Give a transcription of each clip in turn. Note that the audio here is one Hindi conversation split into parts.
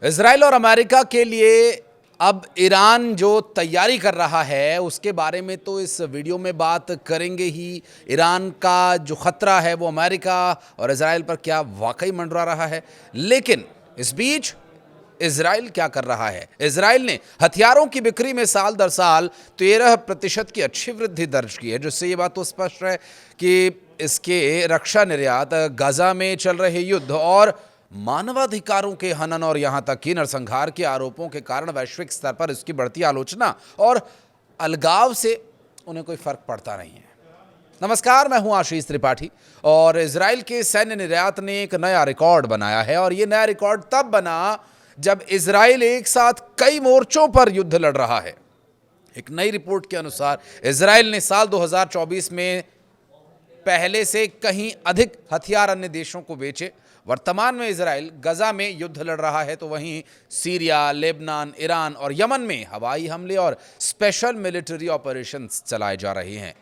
इजराइल और अमेरिका के लिए अब ईरान जो तैयारी कर रहा है उसके बारे में तो इस वीडियो में बात करेंगे ही। ईरान का जो खतरा है वो अमेरिका और इजराइल पर क्या वाकई मंडरा रहा है, लेकिन इस बीच इजराइल क्या कर रहा है। इजराइल ने हथियारों की बिक्री में साल दर साल 13% की अच्छी वृद्धि दर्ज की है, जिससे ये बात तो स्पष्ट है कि इसके रक्षा निर्यात, गाजा में चल रहे युद्ध और मानवाधिकारों के हनन और यहां तक कि नरसंहार के आरोपों के कारण वैश्विक स्तर पर इसकी बढ़ती आलोचना और अलगाव से उन्हें कोई फर्क पड़ता नहीं है। नमस्कार, मैं हूं आशीष त्रिपाठी और इजराइल के सैन्य निर्यात ने एक नया रिकॉर्ड बनाया है और यह नया रिकॉर्ड तब बना जब इजराइल एक साथ कई मोर्चों पर युद्ध लड़ रहा है। एक नई रिपोर्ट के अनुसार इजराइल ने साल 2024 में पहले से कहीं अधिक हथियार अन्य देशों को बेचे। वर्तमान में इजराइल गजा में युद्ध लड़ रहा है, तो वहीं सीरिया, लेबनान, ईरान और यमन में हवाई हमले और स्पेशल मिलिट्री ऑपरेशंस चलाए जा रहे हैं।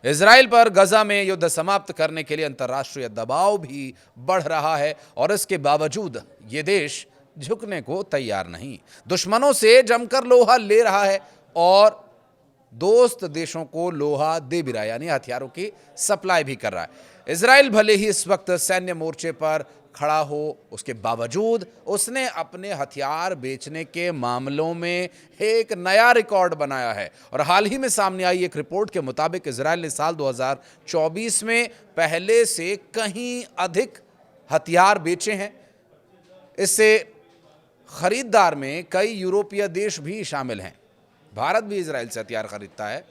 इजराइल पर गजा में युद्ध समाप्त करने के लिए अंतर्राष्ट्रीय दबाव भी बढ़ रहा है और इसके बावजूद ये देश झुकने को तैयार नहीं। दुश्मनों से जमकर लोहा ले रहा है और दोस्त देशों को लोहा दे भी रहा है, यानी हथियारों की सप्लाई भी कर रहा है। इजराइल भले ही इस वक्त सैन्य मोर्चे पर खड़ा हो, उसके बावजूद उसने अपने हथियार बेचने के मामलों में एक नया रिकॉर्ड बनाया है। और हाल ही में सामने आई एक रिपोर्ट के मुताबिक इजराइल ने साल 2024 में पहले से कहीं अधिक हथियार बेचे हैं। इससे खरीदार में कई यूरोपीय देश भी शामिल हैं। भारत भी इजराइल से हथियार खरीदता है।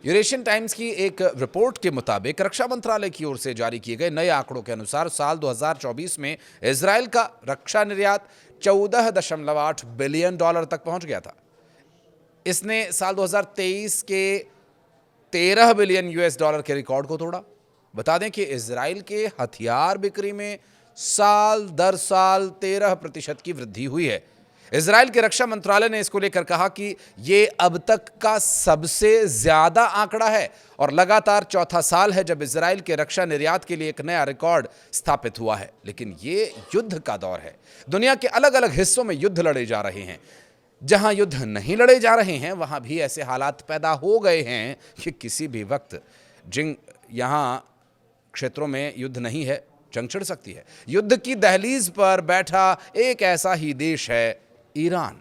यूरेशियन टाइम्स की एक रिपोर्ट के मुताबिक रक्षा मंत्रालय की ओर से जारी किए गए नए आंकड़ों के अनुसार साल 2024 में इजराइल का रक्षा निर्यात 14.8 बिलियन डॉलर तक पहुंच गया था। इसने साल 2023 के 13 बिलियन यूएस डॉलर के रिकॉर्ड को तोड़ा। बता दें कि इजराइल के हथियार बिक्री में साल दर साल 13% की वृद्धि हुई है। इजराइल के रक्षा मंत्रालय ने इसको लेकर कहा कि यह अब तक का सबसे ज्यादा आंकड़ा है और लगातार चौथा साल है जब इजराइल के रक्षा निर्यात के लिए एक नया रिकॉर्ड स्थापित हुआ है। लेकिन यह युद्ध का दौर है। दुनिया के अलग अलग हिस्सों में युद्ध लड़े जा रहे हैं। जहां युद्ध नहीं लड़े जा रहे हैं वहां भी ऐसे हालात पैदा हो गए हैं कि किसी भी वक्त जिन यहां क्षेत्रों में युद्ध नहीं है, जंग छिड़ सकती है। युद्ध की दहलीज पर बैठा एक ऐसा ही देश है ईरान।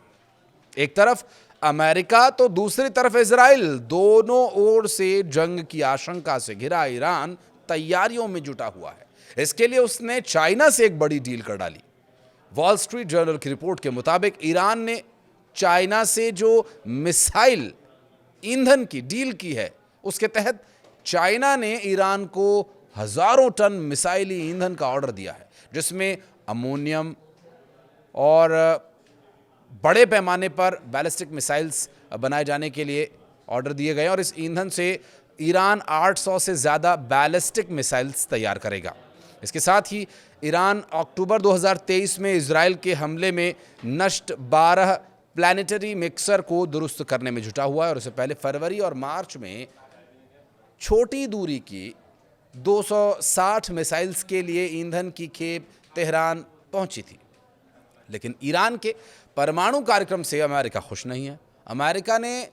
एक तरफ अमेरिका तो दूसरी तरफ इजराइल, दोनों ओर से जंग की आशंका से घिरा ईरान तैयारियों में जुटा हुआ है। इसके लिए उसने चाइना से एक बड़ी डील कर डाली। वॉल स्ट्रीट जर्नल की रिपोर्ट के मुताबिक ईरान ने चाइना से जो मिसाइल ईंधन की डील की है, उसके तहत चाइना ने ईरान को हजारों टन मिसाइली ईंधन का ऑर्डर दिया है, जिसमें अमोनियम और बड़े पैमाने पर बैलिस्टिक मिसाइल्स बनाए जाने के लिए ऑर्डर दिए गए और इस ईंधन से ईरान 800 से ज़्यादा बैलिस्टिक मिसाइल्स तैयार करेगा। इसके साथ ही ईरान अक्टूबर 2023 में इजराइल के हमले में नष्ट 12 प्लानिटरी मिक्सर को दुरुस्त करने में जुटा हुआ है और उससे पहले फरवरी और मार्च में छोटी दूरी की 260 मिसाइल्स के लिए ईंधन की खेप तेहरान पहुंची थी। लेकिन ईरान के परमाणु कार्यक्रम से अमेरिका खुश नहीं है। अमेरिका ने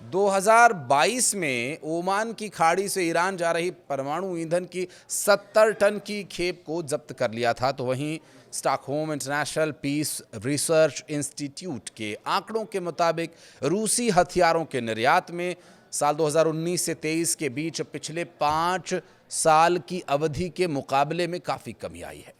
2022 में ओमान की खाड़ी से ईरान जा रही परमाणु ईंधन की 70 टन की खेप को जब्त कर लिया था। तो वहीं Stockholm International Peace Research Institute के आंकड़ों के मुताबिक रूसी हथियारों के निर्यात में साल 2019 से 23 के बीच पिछले 5 साल की अवधि के मुकाबले में काफ़ी कमी आई है।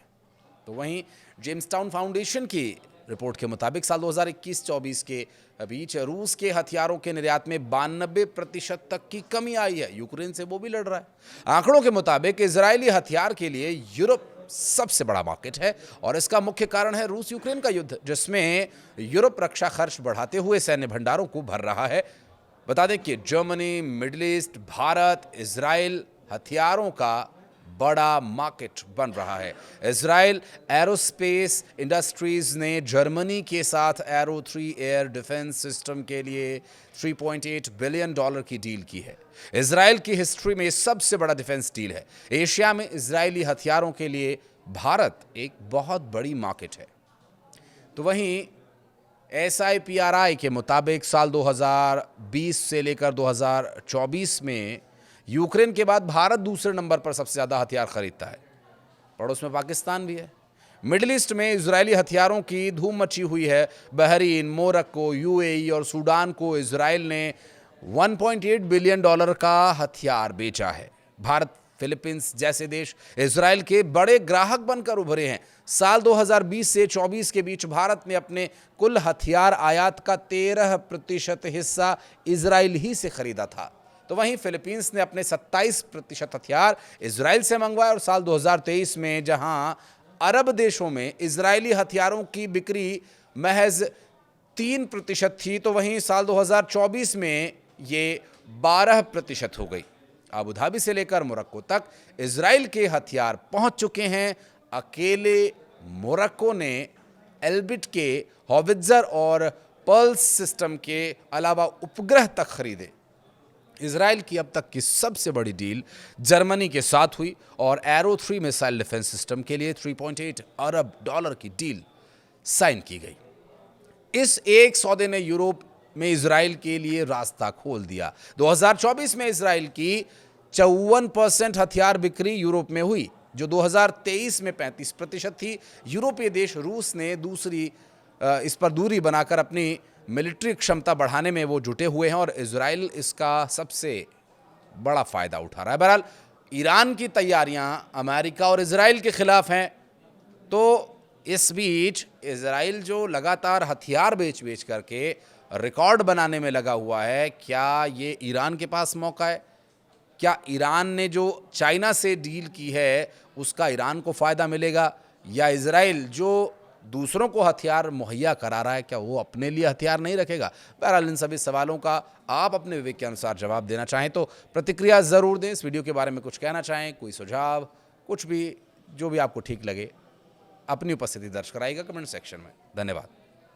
तो वहीं जेम्सटाउन फाउंडेशन की रिपोर्ट के मुताबिक साल 2021-24 के बीच रूस के हथियारों के निर्यात में 92% तक की कमी आई है। यूक्रेन से वो भी लड़ रहा है। आंकड़ों के मुताबिक इजरायली हथियार के लिए यूरोप सबसे बड़ा मार्केट है और इसका मुख्य कारण है रूस यूक्रेन का युद्ध, जिसमें यूरोप रक्षा खर्च बढ़ाते हुए सैन्य भंडारों को भर रहा है। बता दें कि Germany, middle east, Bharat, Israel हथियारों का बड़ा मार्केट बन रहा है। इजराइल एरोस्पेस इंडस्ट्रीज ने जर्मनी के साथ एरो 3 एयर डिफेंस सिस्टम के लिए 3.8 बिलियन डॉलर की डील की है। इजराइल की हिस्ट्री में सबसे बड़ा डिफेंस डील है। एशिया में इजरायली हथियारों के लिए भारत एक बहुत बड़ी मार्केट है। तो वहीं SIPRI के मुताबिक साल 2020 से लेकर 2024 में यूक्रेन के बाद भारत दूसरे नंबर पर सबसे ज़्यादा हथियार खरीदता है। पड़ोस में पाकिस्तान भी है। मिडिल ईस्ट में इजरायली हथियारों की धूम मची हुई है। बहरीन, मोरक्को, UAE और सूडान को इजराइल ने $1.8 बिलियन का हथियार बेचा है। भारत, फिलीपींस जैसे देश इजराइल के बड़े ग्राहक बनकर उभरे हैं। साल 2020 से 24 के बीच भारत ने अपने कुल हथियार आयात का 13% हिस्सा इजराइल ही से खरीदा था। तो वहीं फिलीपींस ने अपने 27% हथियार इजराइल से मंगवाए। और साल 2023 में जहां अरब देशों में इजरायली हथियारों की बिक्री महज 3% थी, तो वहीं साल 2024 में ये 12% हो गई। अबू धाबी से लेकर मोरक्को तक इजराइल के हथियार पहुंच चुके हैं। अकेले मोरक्को ने एल्बिट के हॉवित्जर और पल्स सिस्टम के अलावा उपग्रह तक खरीदे। इजराइल की अब तक की सबसे बड़ी डील जर्मनी के साथ हुई और एरो 3 मिसाइल डिफेंस सिस्टम के लिए $3.8 अरब की डील साइन की गई। इस एक सौदे ने यूरोप में इजराइल के लिए रास्ता खोल दिया। 2024 में इजराइल की 54% हथियार बिक्री यूरोप में हुई, जो 2023 में 35% थी। यूरोपीय देश रूस ने इस पर दूरी बनाकर अपनी मिलिट्री क्षमता बढ़ाने में वो जुटे हुए हैं और इजराइल इसका सबसे बड़ा फायदा उठा रहा है। बहरहाल ईरान की तैयारियां अमेरिका और इजराइल के खिलाफ हैं, तो इस बीच इजराइल जो लगातार हथियार बेच करके रिकॉर्ड बनाने में लगा हुआ है, क्या ये ईरान के पास मौका है? क्या ईरान ने जो चाइना से डील की है उसका ईरान को फ़ायदा मिलेगा, या इजराइल जो दूसरों को हथियार मुहैया करा रहा है क्या वो अपने लिए हथियार नहीं रखेगा? बहरहाल इन सभी सवालों का आप अपने विवेक के अनुसार जवाब देना चाहें तो प्रतिक्रिया ज़रूर दें। इस वीडियो के बारे में कुछ कहना चाहें, कोई सुझाव, कुछ भी जो भी आपको ठीक लगे, अपनी उपस्थिति दर्ज कराइएगा कमेंट सेक्शन में। धन्यवाद।